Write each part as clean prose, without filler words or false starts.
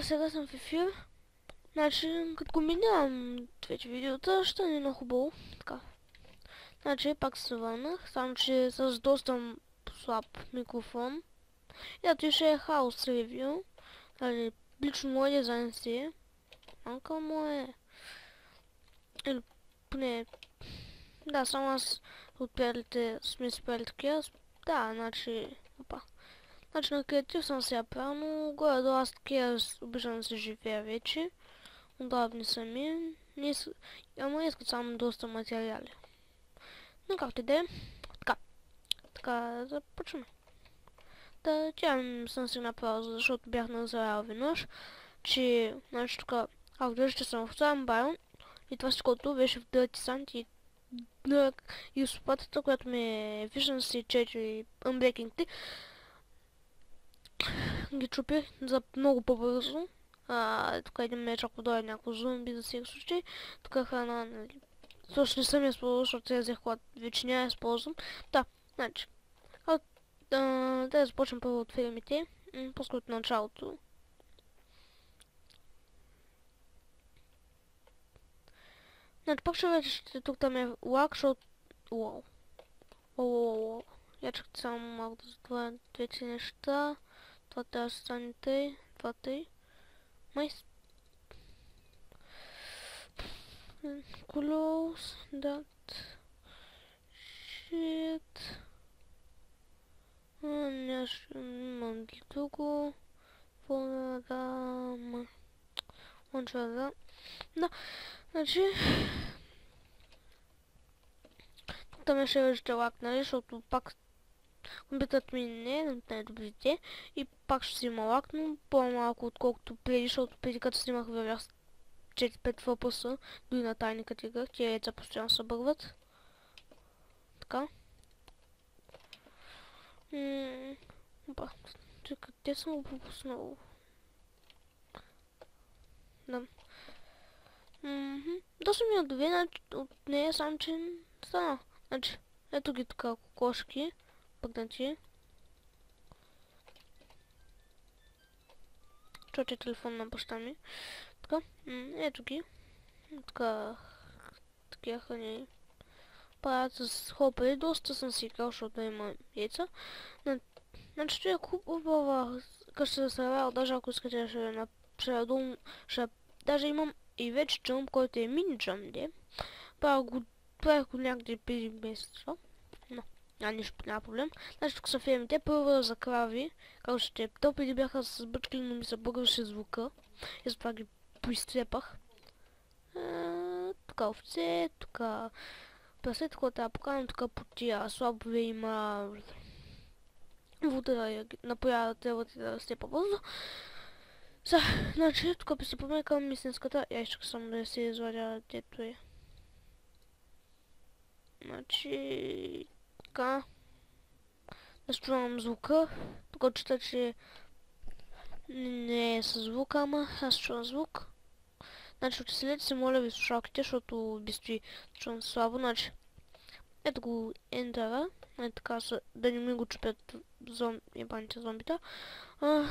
Сега съм в ефир. Значи, като комбинирам двете видеота, ще ни е на хубаво. Така. Значи, пак се върнах, само че с доста слаб микрофон. Ето ще е хаос ревю. Нали, лично мой дизайн си е. Малка му е. Или поне... Да, само аз от приятелите сме си правили такива. Да, значи... Опа. Значи на креатив съм си я правил, но горе-долу аз такива обичам да се живея вече. Удобни са ми. Ама искат само доста материали. Но както и да е. Така, започваме. Да, тя съм си направил, защото бях назарял веднъж, че, значи тук, ако виждате съм в Слайм Байон, и това всичкото беше в Dirty Sand и супатата, която ми е Vision C4 Unbreaking 3, ги чупих за много по-бързо. Тук един меч, ако дойде някакво зомби за всеки случай. Тук храна, нали. Също не съм я използвал, защото сега взех, когато вече не я използвам. Да, значи. Да започнем първо от филмите. По-скоро от началото. Значи пак ще вече тук там е лак, защото... Уау. Я чакайте само малко да затворя двете неща. Това трябва да стане тъй. Това тъй. Майс. Close that shit. Имам ги друго. Фонограма. Да. Значи... Там ще виждате лак, нали, защото пак компютърът ми не е на най-добрите и пак ще си има лак, но по-малко отколкото преди, защото преди като снимах вървях 4-5 въпроса, дори на тайни категории, тия яйца постоянно се бърват. Така. Опа, къде съм го пропуснал? Да. Доста ми отдове, от нея сам, че стана. Значи, ето ги тук кокошки, пъкнати. Чуйте телефон на баща ми. Така, ето ги. Така, такива храни правят с хопери. Доста съм си играл, защото има яйца. Значи, е хубава къща за сървайвал, даже ако искате даже имам и вече джъмп, който е мини джъмп, де. Правих го някъде преди месеца. Но, няма проблем. Значи тук са фермите. Първо за крави. Както ще то преди бяха с бъчки, но ми се бъгаше звука. И затова ги поизцепах. Тук овце, тук прасе, тук трябва поканам, тук по тия слабове има вода да напоя тревата да расте по-бързо. Значи тук пристъпваме към мисленската. Я искам само да се извадя дето е. Значи... Така... Да чувам звука. Тук чета, че... Не е със звука, ама аз чувам звук. Значи отселете се, моля ви, слушалките, защото би чувам слабо. Значи... Ето го ентера. Ето така, да не ми го чупят ебаните зомбита.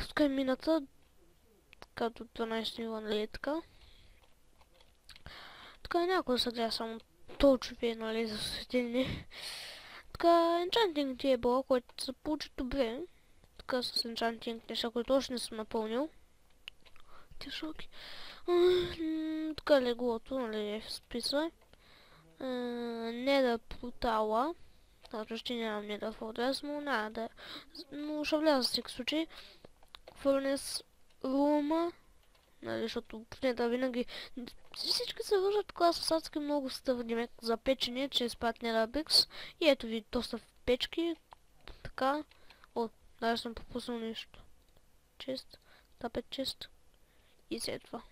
Тук е мината. Така до 12 нива, нали е така. Така някой да се гледа само то чупи, нали, за светлини. Така, енчантинг ти е блок, който се получи добре. Така с енчантинг неща, които още не съм напълнил. Тишоки. Така леглото, нали, е в списва. Не да портала. Защото ще нямам не да фортрес, но ще вляза за всеки случай. Фърнес рума. Нали, защото не да винаги... Всички се вържат така с адски много стъвни за печене, чрез партнера Bix. И ето ви доста печки. Така. Даже съм пропуснал нещо. Чест. Тапет чест. И след това.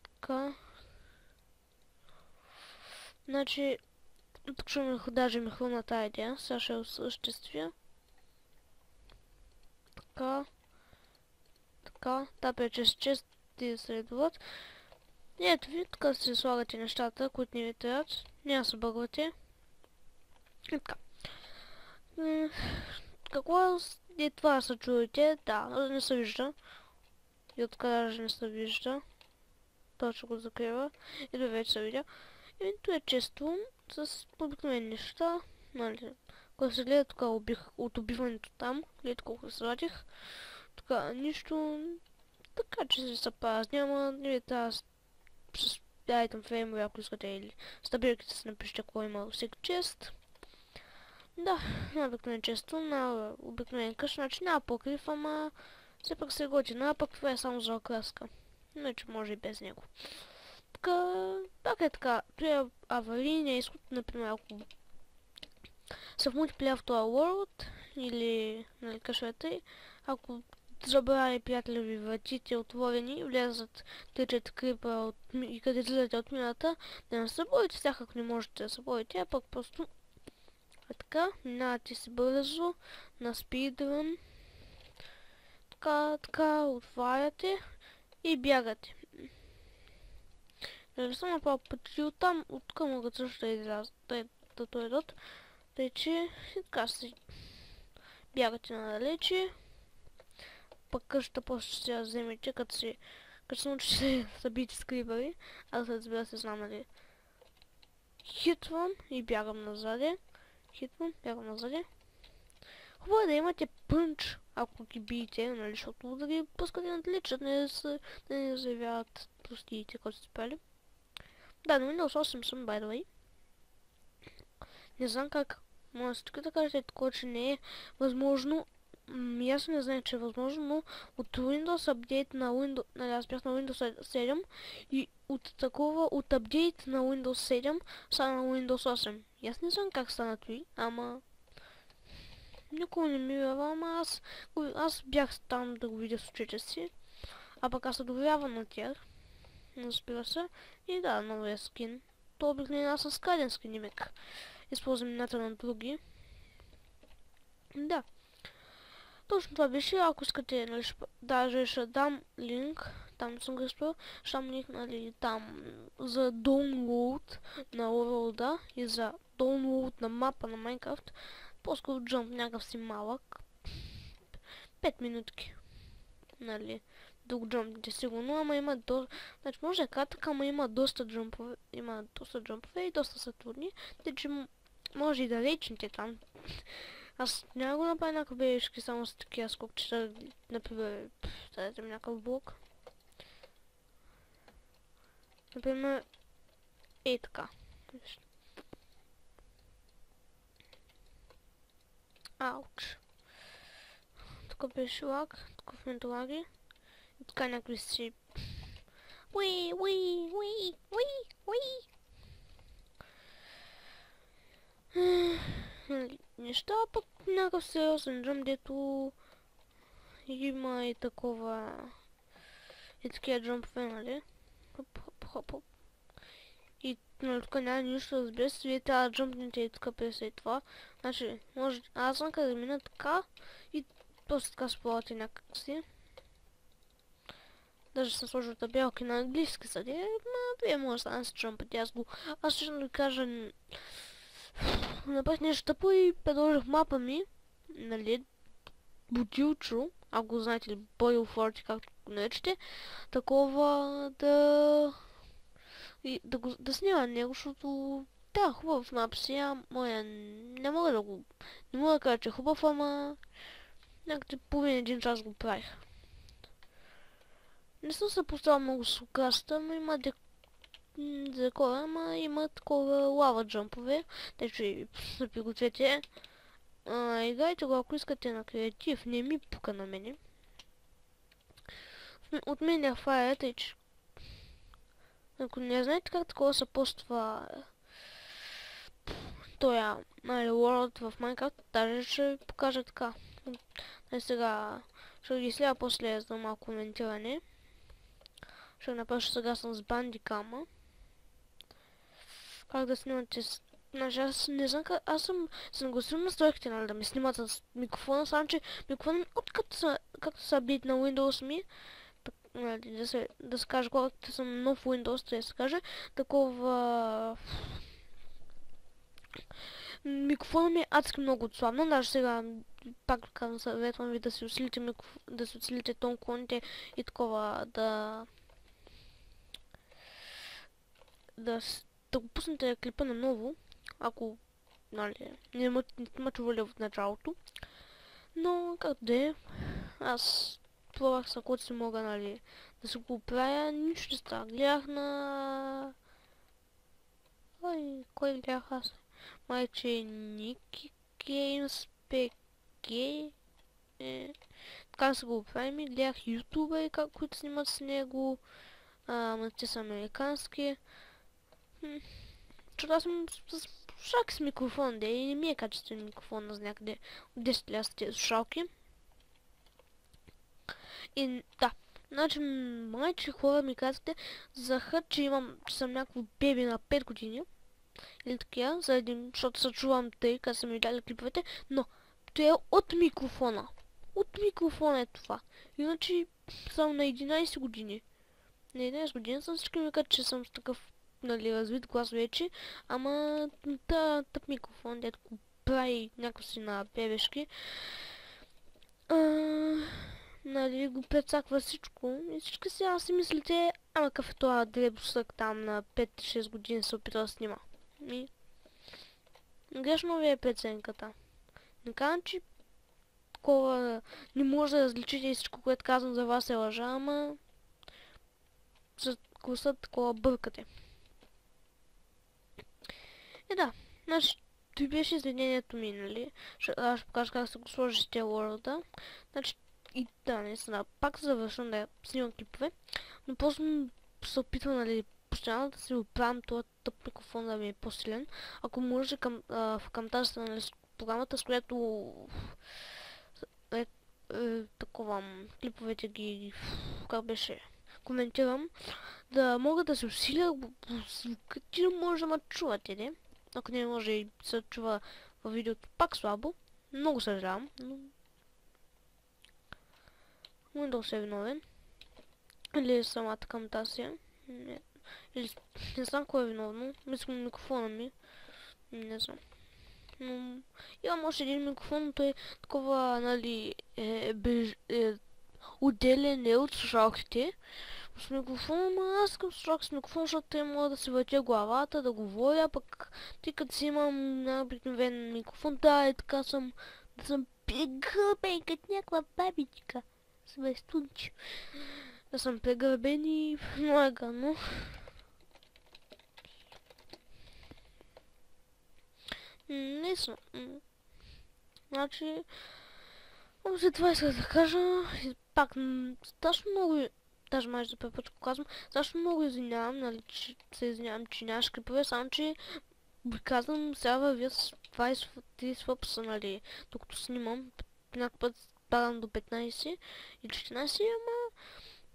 Така. Значи... Тук ще даже ми хрумна тази идея. Сега ще я осъществя. Така, тапя чест и следват. И ето ви, така си слагате нещата, които не ви трябват. Няма се бъгвате. И така. Какво е това се чуете? Да, не се вижда. И откъде даже не се вижда. Точно го закрива. И да вече се видя. И то е често с обикновени неща. Нали, когато се гледа тук от убиването там, гледайте колко се радих. Тук нищо. Така че се паз. Няма, не трябва с item фреймове, ако искате, или стабилките се напишете, ако има всеки чест. Да, на обикновен често, на обикновен къщ, значи няма покрив, ама все пак се готина, а пък това е само за окраска. Иначе може и без него. Така, пак е така, той е аварийния изход, например, ако се в мултиплеер в този world, или, нали, кашвете, ако забрави приятели ви вратите отворени, влязат, течат крипа и къде излезете от мината, да не се борите, всякак не можете да се борите, а пък просто е така, минавате си бързо на спидрън, така, отваряте и бягате. Да не съм направил пъти оттам, откъм могат също да излязат, да дойдат, тъй че така си бягате надалече. Пък къщата после ще я вземете, като се научите да бийте с крипъри. Аз разбира се знам, нали. Хитвам и бягам назаде. Хубаво е да имате пънч, ако ги биете, нали, защото да ги пускате надалече, да не заявяват простиите, които сте спели. Да, но Windows 8 съм, by the way. Не знам как. Може да кажете такова, че не е възможно. Аз не знам, че е възможно, но от Windows апдейт на Windows, нали, аз бях на Windows 7 и от апдейт на Windows 7 стана на Windows 8. И аз не знам как стана това, ама никой не ми вярва, ама аз бях там да го видя с очите си, а пък аз се доверявам на тях, разбира се, и да, новия скин. То обикновено аз съм скаден скинимек. Използвам имената на други. Да. Точно това беше, ако искате, нали, даже ще дам линк, там не съм го изпил, ще дам линк, нали, там за download на world и за download на мапа на Minecraft. По-скоро джамп някакъв си малък. 5 минутки. Нали, да го джампнете сигурно, ама има доста... Значи може да е кратък, ама има доста джампове, и доста са трудни, тъй че може и да речните там. Аз няма го направя някакъв бележки само с такива скокчета, например, дадете ми някакъв блок. Например, ей така. Ауч. Тук беше лаг, тук в момента лаги. И така някакви си... Уи. Неща, пък някакъв сериозен джъм, дето има и такова... И такива джъмпове, нали? Хоп. И нали, тук няма нищо, разбира се, вие трябва да джъмпнете и тук през и това. Значи, може... Аз знам къде мина така и просто така сплавате някакси. Даже съм сложил табелки на английски съди, ма вие може да стане с джъмпате. Аз ще да кажа... Направих нещо тъпо и предложих мапа ми, нали, Бутилчо, ако го знаете, или Boil Fort, както го наречете, такова да снима него, защото да, хубав мап си, не мога да кажа, че е хубав, ама някъде половин един час го правих. Не съм се поставил много с украста, но има декора, ама има такова лава джампове, тъй че се пригответе. Играйте го, ако искате на креатив, не ми пука на мене. От мен е файер, тъй че ако не знаете как такова се поства тоя World в Minecraft, даже ще покажа така. Сега ще ги следя после за малко коментиране. Ще направя, сега съм с бандикама. Как да снимате с... Значи аз не знам как... Аз съм го снимал настройките, нали, да ми снимат с микрофона, само че микрофона ми както са бит на Windows ми, нали, да се каже, когато съм нов Windows, да се каже, такова... Микрофонът ми е адски много отслабна, даже сега пак казвам, съветвам ви да си усилите да си усилите тон клоните и такова да го пуснете клипа наново, ако нали, не ме чували в началото. Но както да е, аз пробвах с каквото си мога, нали, да се го оправя, нищо не става. Гледах на... Ой, кой гледах аз? Майче Ники Геймс ПГ. Така се го оправим и гледах ютубери, които снимат с него. Те са американски. Чудо съм с слушалки с микрофон, да и не ми е качествен микрофон за някъде от 10 ля с тези слушалки. И да, значи майче хора ми казахте, че съм някакво беби на 5 години. Или такива, защото се чувам тъй, като са ми дали клиповете, но то е от микрофона. От микрофона е това. Иначе съм на 11 години. На 11 години съм, всички ми казват, че съм с такъв, нали, развит глас вече, ама тъп микрофон, дето го прави някакси на бебешки. Нали, го прецаква всичко и всички сега си мислите, ама какъв е това дребосък там на 5-6 години се опитва да снима. И грешно ви е преценката. Не казвам, че такова не може да различите и всичко, което казвам за вас е лъжа, ама за гласа такова бъркате. И да, значи, той беше извинението ми, нали? Аз ще покажа как се го сложи с тези лорда. Значи, и да, наистина, пак завършвам да снимам клипове, но просто се опитвам, нали, постоянно да си оправям този тъп микрофон да ми е по-силен. Ако може в коментарите, нали, програмата, с която такова клиповете ги, как беше, коментирам, да мога да се усиля звука, че не може да ме чувате, не? Ако не може и се чува във видеото пак слабо, много съжалявам, но Windows е виновен. Или самата комутация. Или не знам кое е виновно. Мислям микрофона ми. Не знам. Но имам още един микрофон, но той такова, нали, отделен е от слушалките. С микрофон, ама аз искам слушалки с микрофон, защото те мога да си въртя главата, да говоря, пък тъй като си имам обикновен микрофон, да, е така съм прегърбен като някаква бабичка. Свестунче. Да съм прегърбен и много е гадно. Не съм. Значи, след това исках да кажа, пак страшно много, даже може да препочка казвам, страшно много извинявам, нали, че се извинявам, че нямаш клипове, само че ви казвам, сега вървя с 20-30 въпса, нали, докато снимам, някакъв път падам до 15 и 14, ама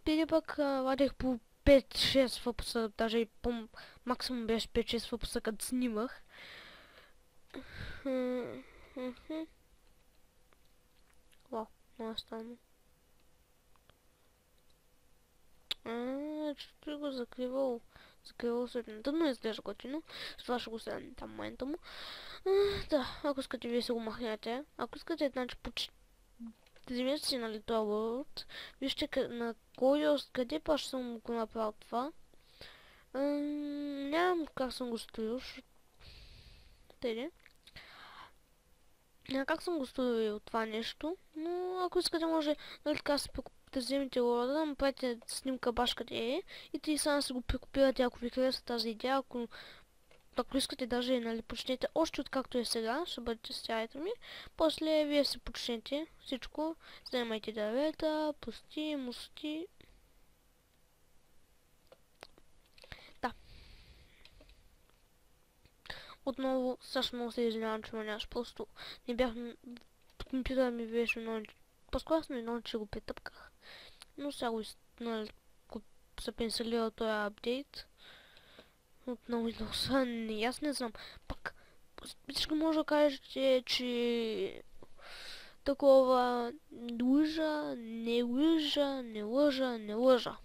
преди пък вадех по 5-6 въпса, даже и по максимум беше 5-6 въпса, като снимах. Вау, много е странно. Че го закривал светлината, но изглежда готино. С това ще го седам там момента му. Да, ако искате вие се го махнете. Ако искате, значи почти вземете си, нали, това World. Вижте на кой къде па ще съм го направил това. Нямам как съм го строил. Теде. Няма как съм го строил това нещо. Но ако искате, може, нали така да вземете World, да направите снимка баш къде е. И ти само си го прекопирате, ако ви харесва тази идея. Ако искате, даже, нали, почнете още от както е сега, ще бъдете с тялото ми. После вие си почнете всичко, вземайте дървета, пусти, мусти. Да. Отново, също много се извинявам, че ме нямаш, просто не бях... Компютъра ми беше много... По-скоро много, че го претъпках. Но сега го се пенсилира този апдейт. Отново Windows. Аз не знам. Пак всички може да кажете, че такова лъжа, не лъжа, не лъжа, не лъжа.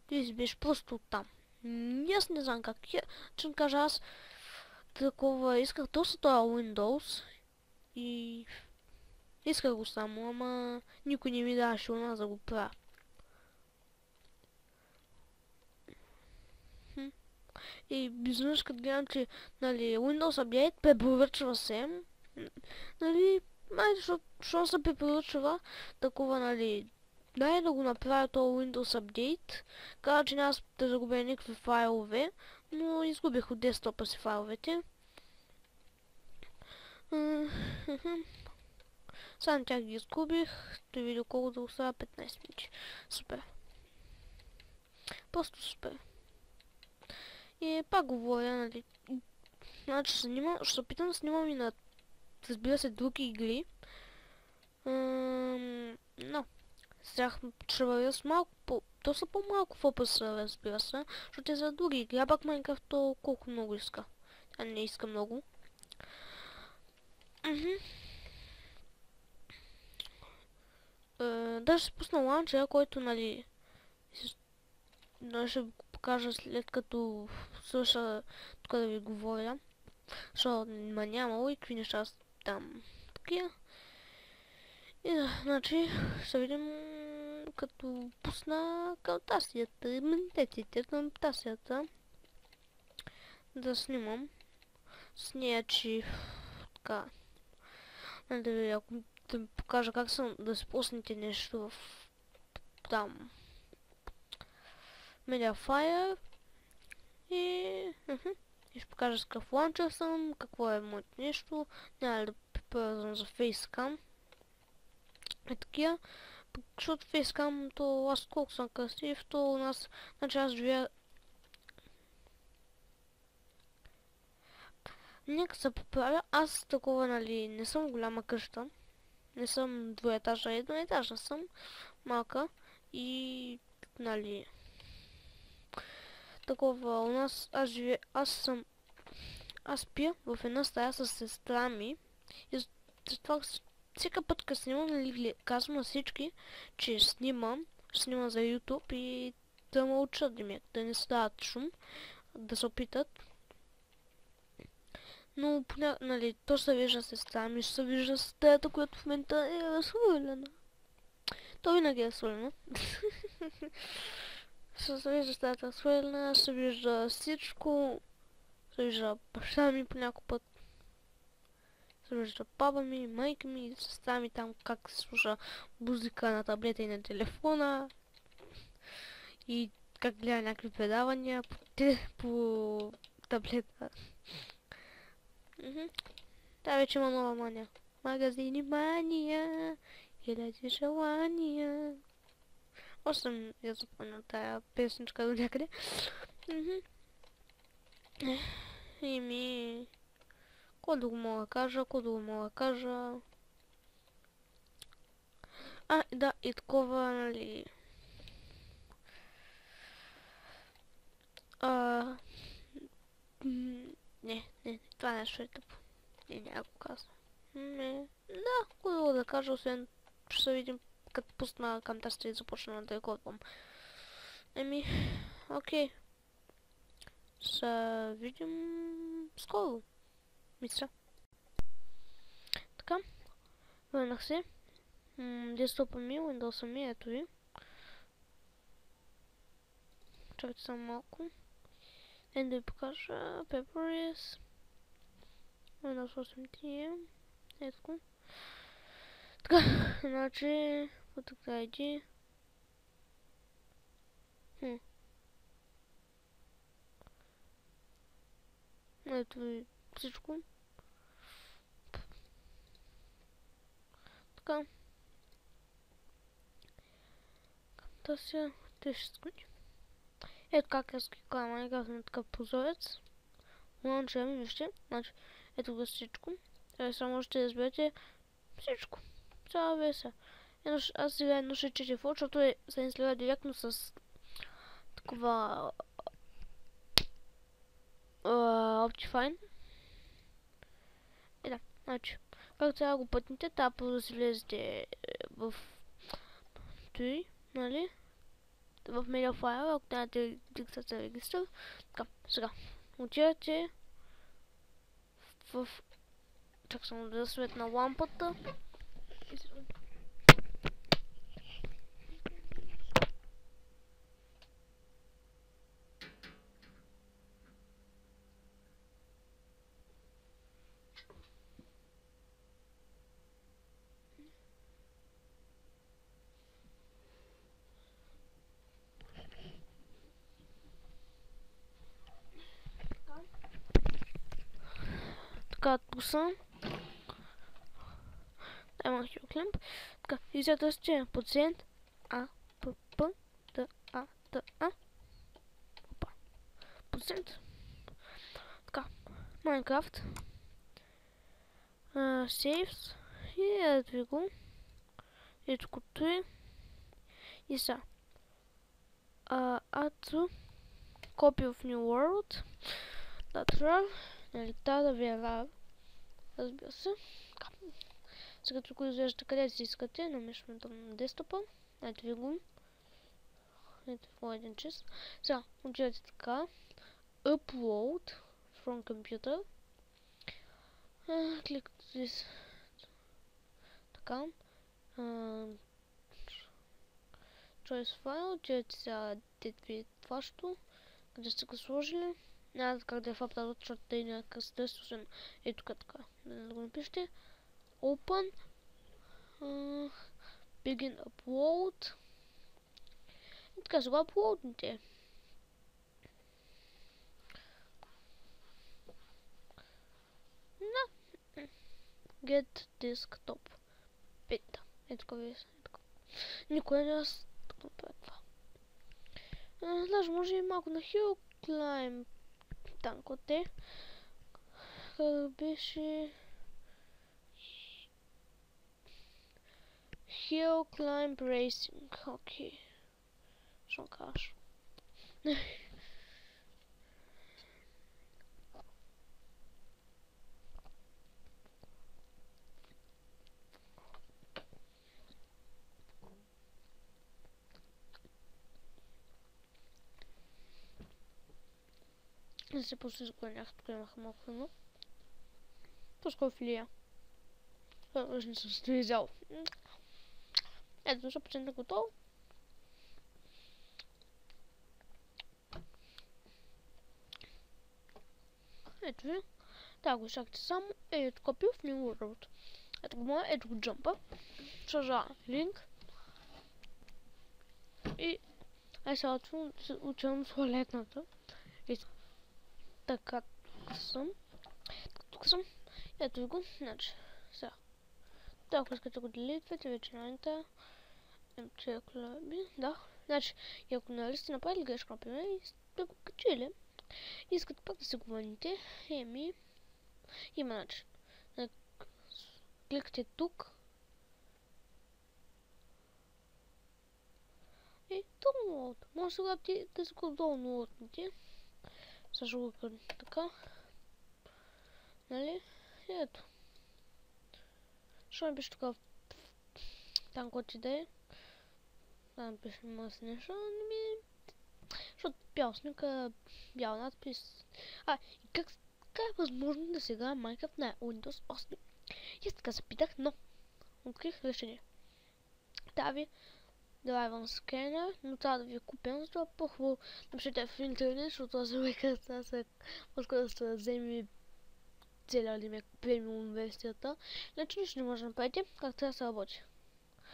Ти си беше просто там. Аз не знам как. Че кажа аз такова, исках доста това Windows и исках го само, ама никой не ми даваше у нас да го правя. И изведнъж като гледам, че нали, Windows Update препоръчва се, нали, защо се препоръчва такова, нали, дай да го направя този Windows Update, каза, че няма да загубя никакви файлове, но изгубих от десктопа си файловете. Само тях ги изгубих, да видя колко да остава 15 минути. Супер. Просто супер. И пак говоря, нали, значи ще се опитам да снимам и на, разбира се, други игри. Но, сега ще вървя с малко доста по-малко фокус, разбира се, защото е за други игри, а пак Майнкрафт то колко много иска. А не иска много. Даже ще пусна лаунчера, който, нали, ще го покажа след като свърша тук да ви говоря. Защото нямало и какви неща там такива. И да, значи ще видим като пусна калтасията, имунитетите към тасията. Да снимам с нея, че така, да ви, ако да ви покажа как съм да се пуснете нещо в там Mediafire и ще покажа с какъв лаунчер съм, какво е моето нещо, няма да препоръчвам за Facecam. Е такива, защото Facecam, то аз колко съм красив, то у нас, значи аз живея. Нека се поправя, аз такова, нали, не съм голяма къща, не съм двоетажа, едноетажна съм, малка и, нали, такова, у нас, аз пия в една стая с сестра ми и затова всека път, като снимам, нали, казвам на всички, че снимам за YouTube и да ме учат да не се дават шум, да се опитат. Но, нали, то се вижда сестра ми, ще се вижда стаята, която в момента е разхвърлена. То винаги е свърлено. Ще се вижда стаята разхвърлена, ще се вижда всичко, ще се вижда баща ми по някой път. Се вижда баба ми, майка ми, сестра ми там как се слуша музика на таблета и на телефона. И как гледа някакви предавания по таблета. Та вече има нова мания. Магазини мания, хиляди желания. Още съм я запомнил тая песничка до някъде. Ими... Какво да го мога да кажа, А, да, и такова, нали... Не, това нещо е тъпо. Няма го казвам. Не, да, какво да кажа, освен ще се видим като пусна към тази и започна да рекордвам. Еми, окей. Ще видим скоро. Мисля. Така, върнах се. Десктопа ми, Windows ми, ето ви. Чакайте само малко. Да ви покажа Paperless. Windows 8 ето го. Така, значи, от така иди. Ето ви всичко. Така. Тася, 30 секунди. Ето как аз ги казвам, Майнкрафт на такъв прозорец. Лаунчера ми, вижте. Значи, ето го всичко. Само ще разберете всичко. Цяла версия. Аз сега едно ще чете фото, защото се инсталира директно с такова Optifine. И да, значи, както сега го пътните, трябва да си влезете в той, нали? В Mediafire, ако нямате дикцията регистър. Така, сега, отивате чак само да светна лампата. Така, тук съм. Имах клемп. Така, и сега ще пациент А, П, П, Т, А, Т, А. Опа. Пациент. Така, Майнкрафт. Сейвс. И ето ви го. Ето като е. И са. Ато. Copy of New World. Lateral. Нали, да ви е рар. Разбира се. Сега тук изглежда къде си искате. Намешваме там на десктопа. Ето ви го. Ето в един чист. Сега, отивате така. Upload from computer. Кликате здесь. Така. Choice file. Отивате сега дето ви вашето. Къде сте го сложили. Няма как да е в апталът, защото те е някакъв стрес, освен ето тук така. Да го напишете. Open. Begin upload. И така сега апплоудните. Get desktop. Бета. Ето така ви. Никой не аз да направя това. Даже може и малко на Hill Climb. Танкоте. Как беше... Hill Climb Racing. Окей. Що кажеш? Не се после склонях, тук имах малко вино. По-скоро филия. Още не съм се взял. Ето, 100% готово. Ето ви. Така го изчакайте само. Ето копи в New World. Ето го моя, ето го джампа. Сложа линк. И сега отивам в туалетната. И така, тук съм. Ето ви го. Значи, сега. Ако искате го делитвате, вече на да. Значи, и ако нали сте направили грешка, например, и сте го качили, искате пак да се го върнете, има начин. Кликате тук. И download. Може сега да се го downloadнете. Също го така. Нали? Ето. Що ми пише така там който да е. Да напишем мъс нещо. Защото бял сника, бял надпис. И как е възможно да се играе Minecraft на Windows 8? И аз така се питах, но открих решение. Дави Drive Scanner, но трябва да ви купя, защото по-хубаво напишете в интернет, защото аз века са по-скоро да се вземе целият ли ме премиум версията. Иначе нищо не може да направите, как трябва да се работи.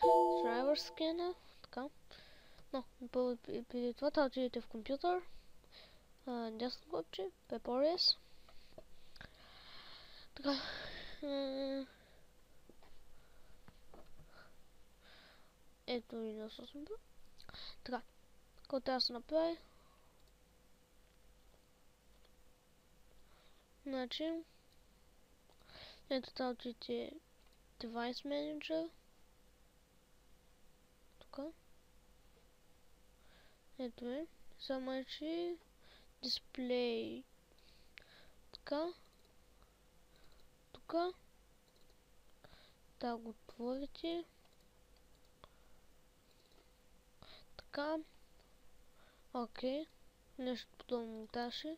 Driver Scanner, така. Но, преди това трябва да отидете в компютър. Дясно копче, PepOS. Така. Ето Windows 8. Така. Какво трябва да се направи? Значи. Ето трябва да отидете Device Manager. Тук. Ето е. Само че Display. Така. Тук. Да го отворите. Така. Окей. Нещо подобно даше.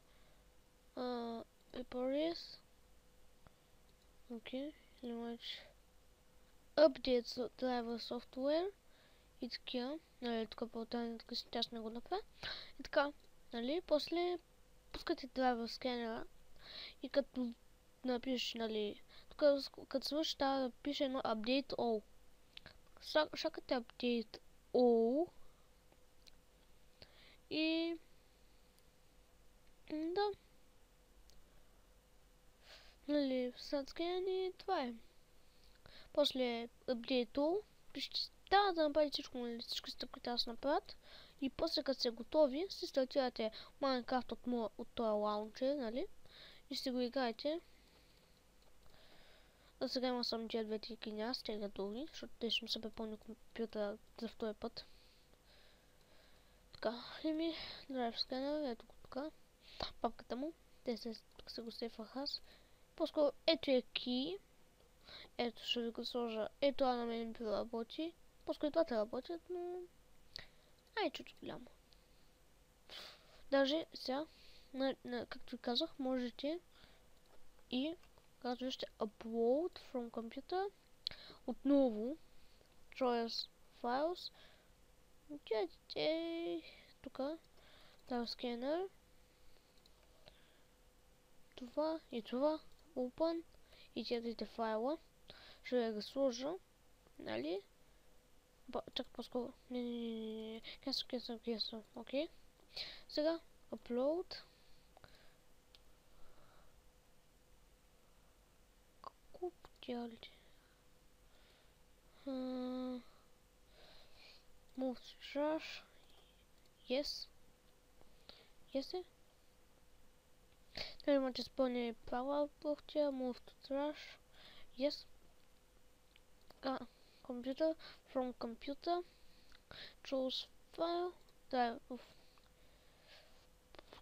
PepOS. Окей. Update driver software. И така. Нали, тук по-тайна, така си тя не го направя. И така. Нали, после пускате driver скенера. И като напишеш, нали, тук като свърши трябва да пише едно update all. Шакате update all. И да. Нали, след скенери това е. После update all. Трябва да направите всичко, нали, всички стъпки трябва да се направят. И после като сте готови, си стартирате Minecraft от този лаунчер, нали? И ще го играете. А сега има само тия две-три книга, сте готови, защото те ще ми се препълни компютъра за втори път. Така, еми, Drive Scanner, ето го тук. Папката му, тук се го сейфах аз. По-скоро, ето е key. Ето ще ви го сложа, ето на мен ми работи. По-скоро и двата работят, но... Ай, чуть голямо. Даже сега, както ви казах, можете и казвате upload from computer. Отново, choice files. Тук, да, скенер. Това и това. Open. И четете файла. Ще го сложа. Нали? Чак по-скоро. Не. Cancel. Окей. Сега, upload. Какво потялите? Move to trash. Yes. Yes е. Tady máte splně prava pochtě, move to trash. Yes. Computer. From computer. Choose file. Drive of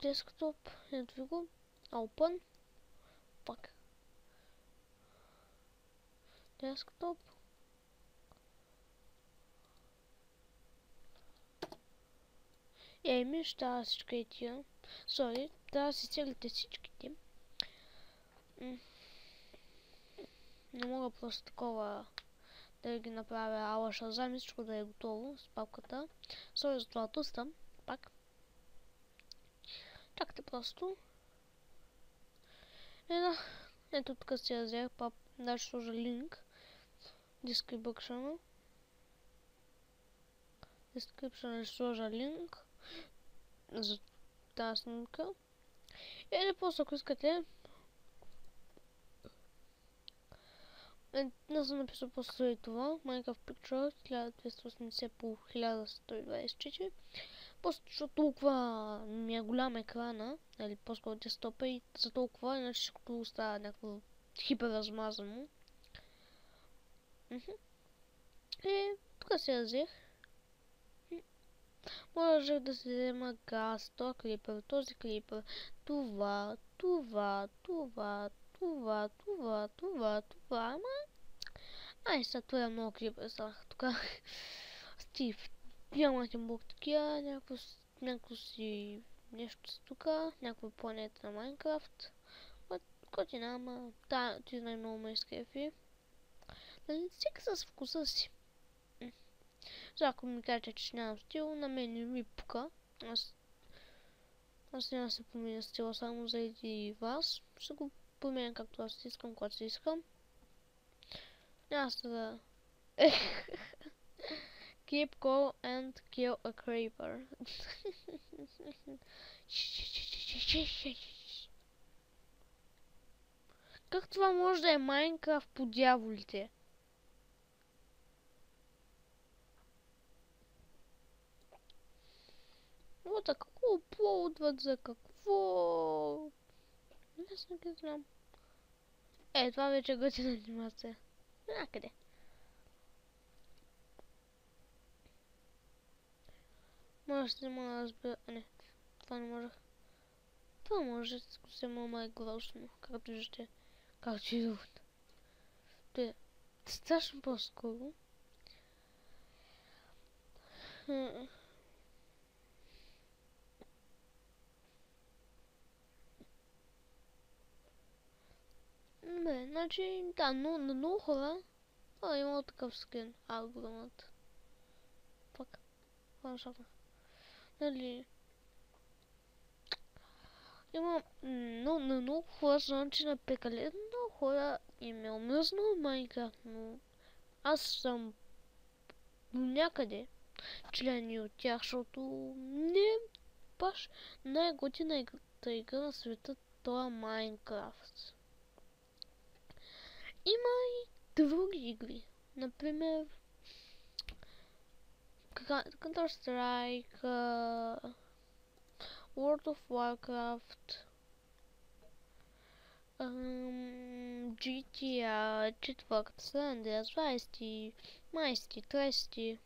desktop. And we go. Open. Fuck. Desktop. Еми, ще да всички тия. Sorry, да си целите всичките. Не мога просто такова да ги направя ала Шазам, всичко да е готово с папката. Sorry за това тъстам. Пак. Чакайте просто. Ето тук си я взех, да ще сложа линк. Description ще сложа линк за тази снимка. Или просто ако искате, не съм написал просто и това. Minecraft Picture 1280 по 1124. Просто защото толкова ми е голям екрана, или по-скоро десктопа и за толкова, иначе всичкото става някакво хиперразмазано. И тук се я взех. Можех да се взема газ, този клипър, това, ама... Ай, сега това е много клипър, станах тук. Стив, нямате блок такива, някакво си... нещо си тук, някаква планета на Майнкрафт. Котина, ама... Да, ти знай много ме изкефи. Нали, всеки с вкуса си. Ако ми кажете, че нямам стил, на мен не ми пука. Аз няма да се променя стила само заради вас. Ще го променя както аз искам, когато си искам. Няма да... Keep cool and kill a creeper. Как това може да е Майнкрафт по дяволите? Вот а какво аплоудват за какво? Аз не ги знам. Това вече готина анимация. Някъде. Може да мога да разбера... Не, това не можех. Това може да се май гросно, както виждате. Както и другото. Това е страшно по-скоро. Бе, значи, да, но на много хора има такъв скин, алгоритмът. Пак, ландшафта. Нали, има на много хора, значи на прекалено много хора им е омръзнал Майнкрафт, но аз съм някъде член и от тях, защото не е баш най-готината игра на света, това е Майнкрафт. Има и други игри, например Counter-Strike, World of Warcraft, GTA 4, San Andreas 20, Майсти, 30.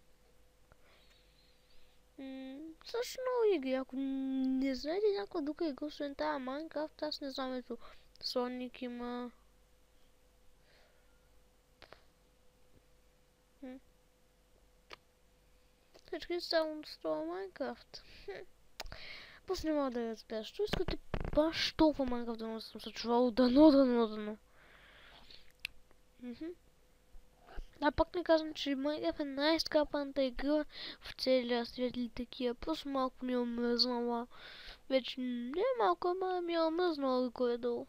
Също много игри. Ако не знаете някаква друга игра, освен тази Майнкрафт, аз не знам, ето Соник има. Всички само с това Майнкрафт. Просто не мога да разбера. Що искате баш толкова Майнкрафт да съм се чувал дано. А пак не казвам, че Майнкрафт е най-скапаната игра в целия свет или такива. Просто малко ми е омръзнала. Вече не е малко, ама ми е омръзнала горе-долу.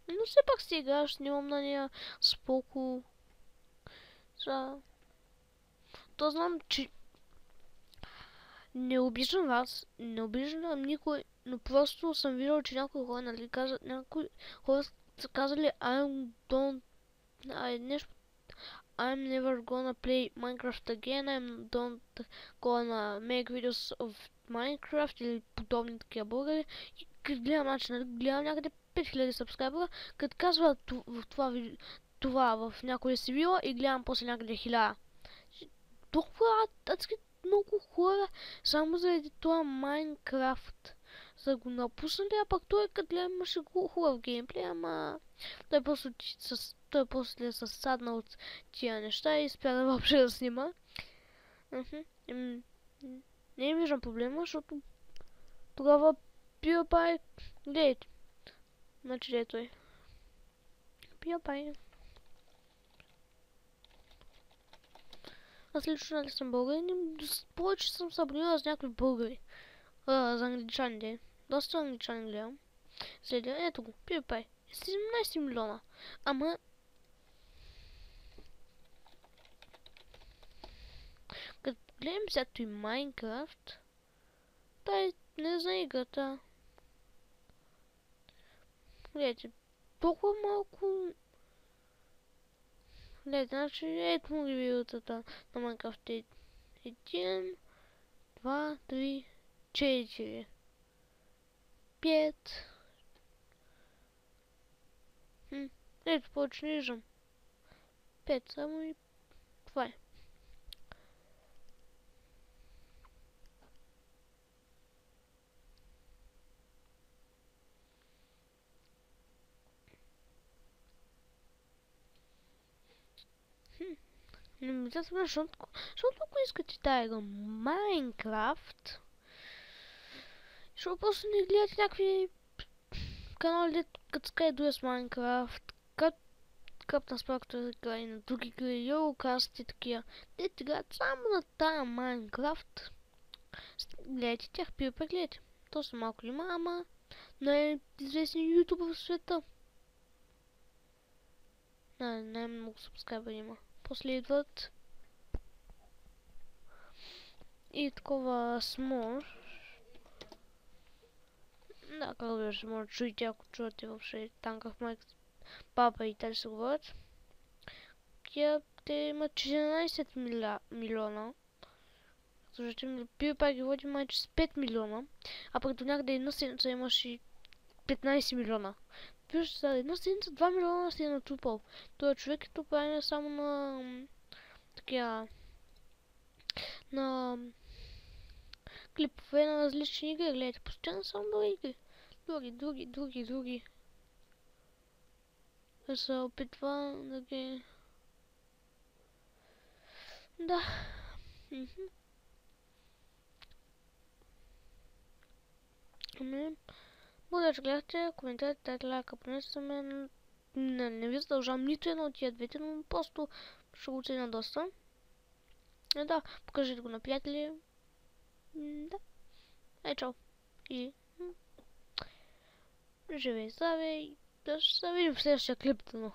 Но все пак си играш, снимам на нея споко. То знам, че не обиждам вас, не обиждам никой, но просто съм видел, че някои хора, нали, някои хора са казали нещо I'm never gonna play Minecraft again, I'm don't gonna make videos of Minecraft или подобни такива българи. И като гледам начина, гледам някъде 5000 сабскрайбера, като казва това в някоя си вила и гледам после някъде 1000. Толкова адски много хора само заради това Майнкрафт са го напуснали, а пък той като гледам имаше хубав геймплей, ама той после се садна от тия неща и спря да въобще да снима. Не виждам проблема, защото тогава PewDiePie, гледайте. Значи де той. PewDiePie. Аз лично нали съм българин, повече съм се абонирала с някакви българи. За англичаните. Доста англичани гледам. Следя, ето го, PewDiePie. 17 милиона. Ама като гледам сега и Майнкрафт, тай не знам играта. Гледайте, толкова малко. Гледайте, значи ето му ги видеотата на Майнкрафт. 1, 2, 3, 4, 5. Ето, повече не виждам. 5, само и това е. Не ми да се защото ако искате тая игра Майнкрафт, защото просто не гледате някакви канали, като Skydus Майнкрафт, Капна Спрактор игра и на други игри, Eurocast и такива. Те играят само на тая Майнкрафт. Гледайте тях, PewDiePie гледайте. То са малко има, ама най-известни ютубър в света. Най-много сабскрайбър има. После идват и такова Смор. Да, как виждаш, може да чуете, ако чувате въобще там как майка, папа и те се говорят. Те имат 14 милиона. Слушайте, PewDiePie ги води майче с 5 милиона. А пък до някъде една седмица имаш и 15 милиона. Вижте сега, една седмица 2 милиона си е натрупал. Той човек е тупа само на такива на клипове на различни игри. Гледайте, постоянно само други игри. Други. Да се опитва да ги... Да. Благодаря, че гледахте. Коментарите, дайте лайк, абонирайте се мен. не ви задължавам нито едно от тия двете, но просто ще го ценя доста. Да, покажете го на приятели. Да. Чао. И живей, здравей. Да ще се видим в следващия клип, но.